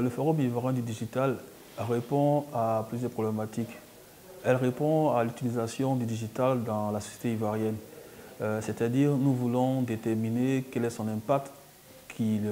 Le Forum ivoirien du digital répond à plusieurs problématiques. Elle répond à l'utilisation du digital dans la société ivoirienne. C'est-à-dire, nous voulons déterminer quel est son impact qu'il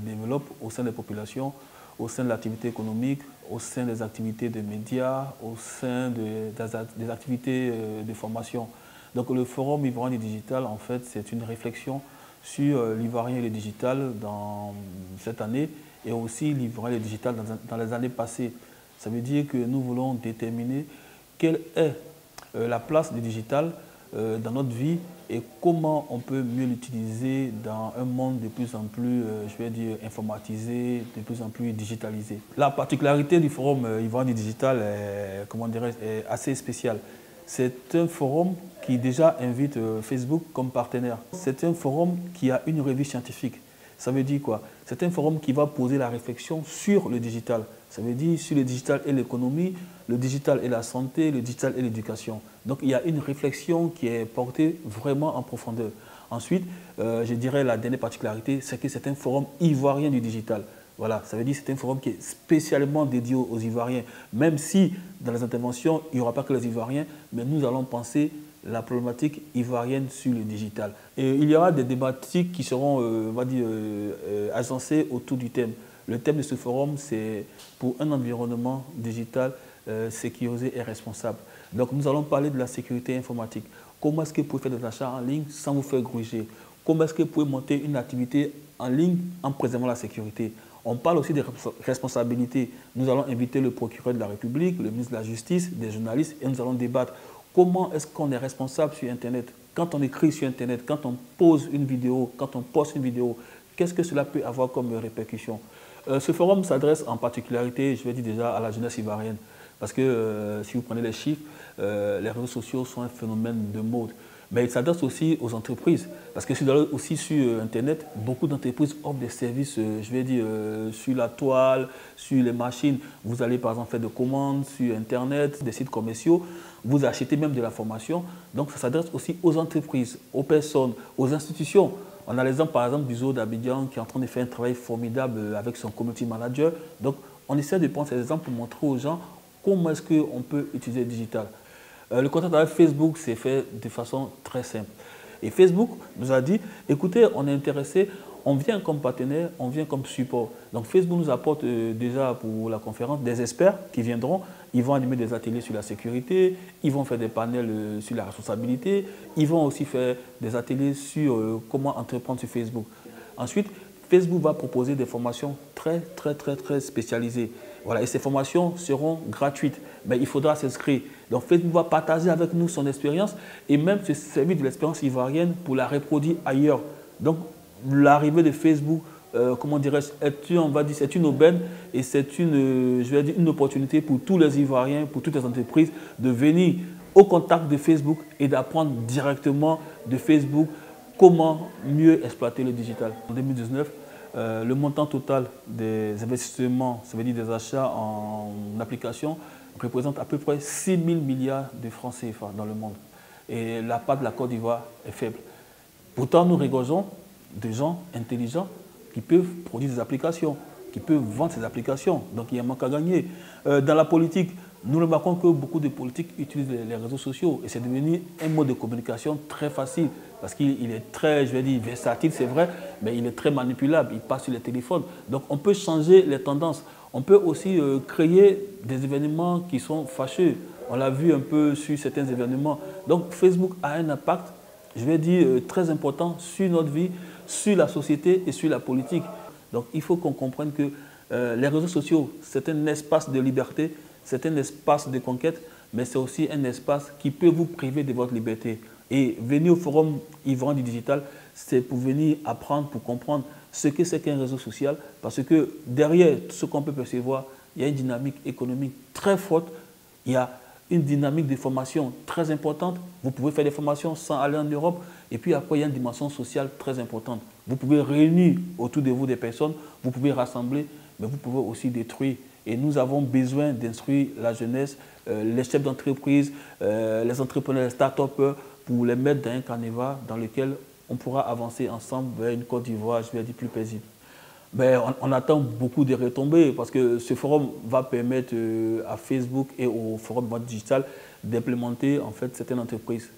développe au sein des populations, au sein de l'activité économique, au sein des activités de médias, au sein des activités de formation. Donc le Forum ivoirien du digital, en fait, c'est une réflexion sur l'ivoirien et le digital dans cette année et aussi l'ivoirien et le digital dans les années passées. Ça veut dire que nous voulons déterminer quelle est la place du digital dans notre vie et comment on peut mieux l'utiliser dans un monde de plus en plus, je vais dire, informatisé, de plus en plus digitalisé. La particularité du Forum ivoirien du digital est, comment dirais-je, est assez spéciale. C'est un forum qui déjà invite Facebook comme partenaire. C'est un forum qui a une revue scientifique. Ça veut dire quoi? C'est un forum qui va poser la réflexion sur le digital. Ça veut dire sur le digital et l'économie, le digital et la santé, le digital et l'éducation. Donc il y a une réflexion qui est portée vraiment en profondeur. Ensuite, je dirais la dernière particularité, c'est que c'est un forum ivoirien du digital. Voilà, ça veut dire que c'est un forum qui est spécialement dédié aux Ivoiriens. Même si dans les interventions, il n'y aura pas que les Ivoiriens, mais nous allons penser la problématique ivoirienne sur le digital. Et il y aura des thématiques qui seront, on va dire, agencées autour du thème. Le thème de ce forum, c'est pour un environnement digital sécurisé et responsable. Donc nous allons parler de la sécurité informatique. Comment est-ce que vous pouvez faire des achats en ligne sans vous faire gruger? Comment est-ce que vous pouvez monter une activité en ligne en préservant la sécurité? On parle aussi des responsabilités. Nous allons inviter le procureur de la République, le ministre de la Justice, des journalistes et nous allons débattre. Comment est-ce qu'on est responsable sur Internet? Quand on écrit sur Internet, quand on pose une vidéo, quand on poste une vidéo, qu'est-ce que cela peut avoir comme répercussion? Ce forum s'adresse en particularité, je vais dire déjà, à la jeunesse ivoirienne. Parce que si vous prenez les chiffres, les réseaux sociaux sont un phénomène de mode. Mais il s'adresse aussi aux entreprises. Parce que aussi sur Internet, beaucoup d'entreprises offrent des services, je vais dire, sur la toile, sur les machines. Vous allez par exemple faire des commandes sur Internet, des sites commerciaux. Vous achetez même de la formation. Donc ça s'adresse aussi aux entreprises, aux personnes, aux institutions. On a l'exemple par exemple du zoo d'Abidjan qui est en train de faire un travail formidable avec son community manager. Donc on essaie de prendre ces exemples pour montrer aux gens comment est-ce qu'on peut utiliser le digital. Le contact avec Facebook s'est fait de façon très simple. Et Facebook nous a dit, écoutez, on est intéressé, on vient comme partenaire, on vient comme support. Donc Facebook nous apporte déjà pour la conférence des experts qui viendront, ils vont animer des ateliers sur la sécurité, ils vont faire des panels sur la responsabilité, ils vont aussi faire des ateliers sur comment entreprendre sur Facebook. Ensuite, Facebook va proposer des formations très spécialisées. Voilà, et ces formations seront gratuites, mais il faudra s'inscrire. Donc Facebook va partager avec nous son expérience et même se servir de l'expérience ivoirienne pour la reproduire ailleurs. Donc l'arrivée de Facebook, comment dirais-je, on va dire, c'est une aubaine et c'est une, je vais dire, une opportunité pour tous les Ivoiriens, pour toutes les entreprises de venir au contact de Facebook et d'apprendre directement de Facebook comment mieux exploiter le digital. En 2019, le montant total des investissements, ça veut dire des achats en application, représente à peu près 6 000 milliards de francs CFA dans le monde. Et la part de la Côte d'Ivoire est faible. Pourtant, nous regorgeons de gens intelligents qui peuvent produire des applications, qui peuvent vendre ces applications. Donc, il y a un manque à gagner. Dans la politique, nous remarquons que beaucoup de politiques utilisent les réseaux sociaux et c'est devenu un mode de communication très facile parce qu'il est très, je vais dire, versatile, c'est vrai, mais il est très manipulable, il passe sur les téléphones. Donc on peut changer les tendances. On peut aussi créer des événements qui sont fâcheux. On l'a vu un peu sur certains événements. Donc Facebook a un impact, je vais dire, très important sur notre vie, sur la société et sur la politique. Donc il faut qu'on comprenne que les réseaux sociaux, c'est un espace de liberté, c'est un espace de conquête, mais c'est aussi un espace qui peut vous priver de votre liberté. Et venir au Forum ivoirien du digital, c'est pour venir apprendre, pour comprendre ce que c'est qu'un réseau social, parce que derrière ce qu'on peut percevoir, il y a une dynamique économique très forte, il y a une dynamique de formation très importante. Vous pouvez faire des formations sans aller en Europe, et puis après, il y a une dimension sociale très importante. Vous pouvez réunir autour de vous des personnes, vous pouvez rassembler, mais vous pouvez aussi détruire. Et nous avons besoin d'instruire la jeunesse, les chefs d'entreprise, les entrepreneurs, les start-upers, pour les mettre dans un carnaval dans lequel on pourra avancer ensemble vers une Côte d'Ivoire, je vais dire, plus paisible. Ben, on attend beaucoup de retombées parce que ce forum va permettre à Facebook et au forum Mode Digital d'implémenter en fait certaines entreprises.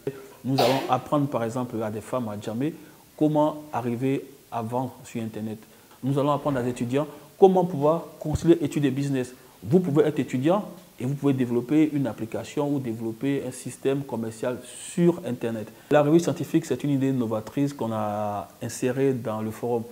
Nous allons apprendre par exemple à des femmes à Djamé comment arriver à vendre sur Internet. Nous allons apprendre à des étudiants comment pouvoir concilier études et business. Vous pouvez être étudiant et vous pouvez développer une application ou développer un système commercial sur Internet. La revue scientifique, c'est une idée novatrice qu'on a insérée dans le forum.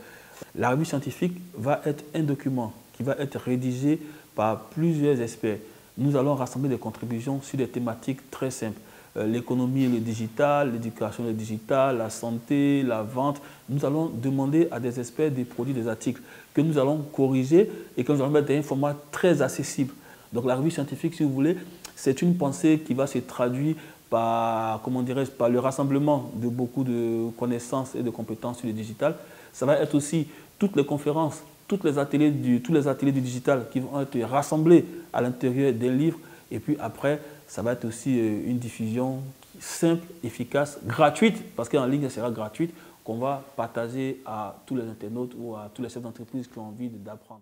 La revue scientifique va être un document qui va être rédigé par plusieurs experts. Nous allons rassembler des contributions sur des thématiques très simples. L'économie et le digital, l'éducation et le digital, la santé, la vente. Nous allons demander à des experts de produire des articles que nous allons corriger et que nous allons mettre dans un format très accessible. Donc la revue scientifique, si vous voulez, c'est une pensée qui va se traduire par, comment dirais-je, par le rassemblement de beaucoup de connaissances et de compétences sur le digital. Ça va être aussi toutes les conférences, tous les ateliers du digital qui vont être rassemblés à l'intérieur des livres. Et puis après, ça va être aussi une diffusion simple, efficace, gratuite, parce qu'en ligne, elle sera gratuite, qu'on va partager à tous les internautes ou à tous les chefs d'entreprise qui ont envie d'apprendre.